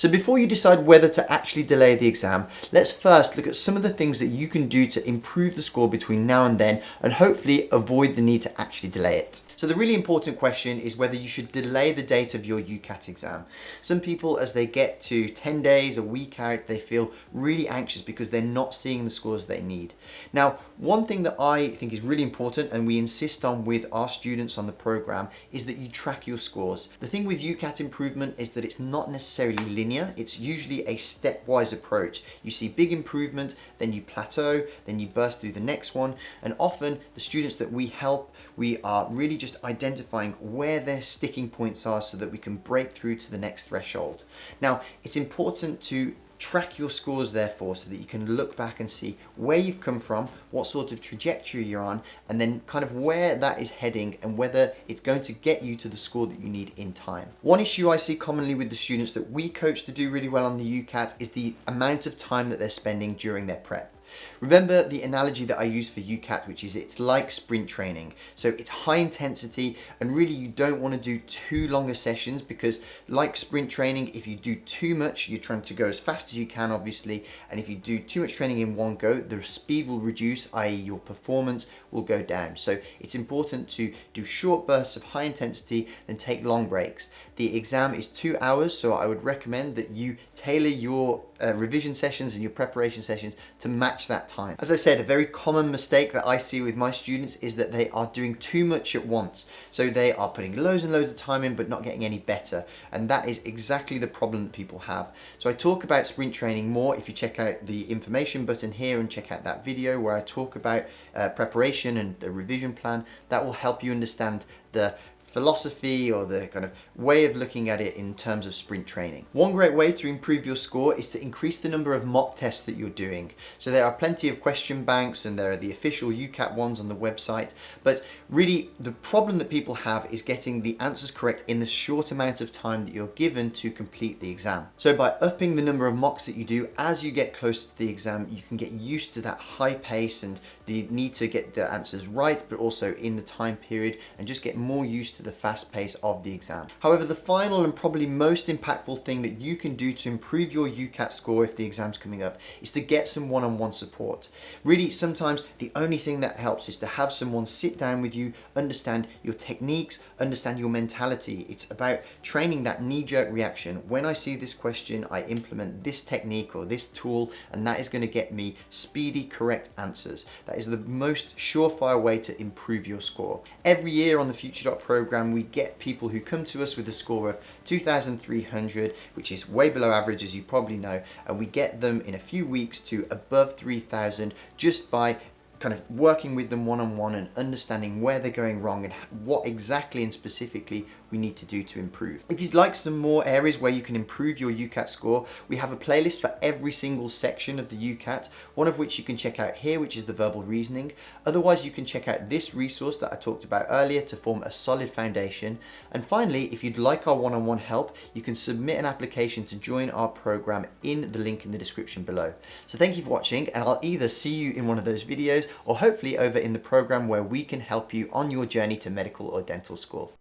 So before you decide whether to actually delay the exam, let's first look at some of the things that you can do to improve the score between now and then and hopefully avoid the need to actually delay it. So the really important question is whether you should delay the date of your UCAT exam. Some people, as they get to 10 days, a week out, they feel really anxious because they're not seeing the scores they need. Now, one thing that I think is really important and we insist on with our students on the program is that you track your scores. The thing with UCAT improvement is that it's not necessarily linear. It's usually a stepwise approach. You see big improvement, then you plateau, then you burst through the next one. And often the students that we help, we are really just identifying where their sticking points are so that we can break through to the next threshold. Now, it's important to track your scores therefore so that you can look back and see where you've come from, what sort of trajectory you're on, and then kind of where that is heading and whether it's going to get you to the score that you need in time. One issue I see commonly with the students that we coach to do really well on the UCAT is the amount of time that they're spending during their prep. Remember the analogy that I use for UCAT, which is it's like sprint training. So it's high intensity and really you don't want to do too long sessions because like sprint training, if you do too much, you're trying to go as fast as you can obviously, and if you do too much training in one go, the speed will reduce, i.e. your performance will go down. So it's important to do short bursts of high intensity and take long breaks. The exam is 2 hours, so I would recommend that you tailor your revision sessions and your preparation sessions to match that time. As I said, a very common mistake that I see with my students is that they are doing too much at once. So they are putting loads and loads of time in but not getting any better, and that is exactly the problem that people have. So I talk about sprint training more if you check out the information button here and check out that video where I talk about preparation and the revision plan. That will help you understand the philosophy or the kind of way of looking at it in terms of sprint training. One great way to improve your score is to increase the number of mock tests that you're doing. So there are plenty of question banks and there are the official UCAT ones on the website, but really the problem that people have is getting the answers correct in the short amount of time that you're given to complete the exam. So by upping the number of mocks that you do as you get closer to the exam, you can get used to that high pace and the need to get the answers right, but also in the time period, and just get more used to the fast pace of the exam. However, the final and probably most impactful thing that you can do to improve your UCAT score if the exam's coming up is to get some one-on-one support. Really, sometimes the only thing that helps is to have someone sit down with you, understand your techniques, understand your mentality. It's about training that knee-jerk reaction. When I see this question, I implement this technique or this tool, and that is going to get me speedy, correct answers. That is the most surefire way to improve your score. Every year on the FutureDoc program, we get people who come to us with a score of 2,300, which is way below average, as you probably know, and we get them in a few weeks to above 3,000 just by kind of working with them one-on-one and understanding where they're going wrong and what exactly and specifically we need to do to improve. If you'd like some more areas where you can improve your UCAT score, we have a playlist for every single section of the UCAT, one of which you can check out here, which is the verbal reasoning. Otherwise, you can check out this resource that I talked about earlier to form a solid foundation. And finally, if you'd like our one-on-one help, you can submit an application to join our program in the link in the description below. So thank you for watching, and I'll either see you in one of those videos or hopefully over in the program where we can help you on your journey to medical or dental school.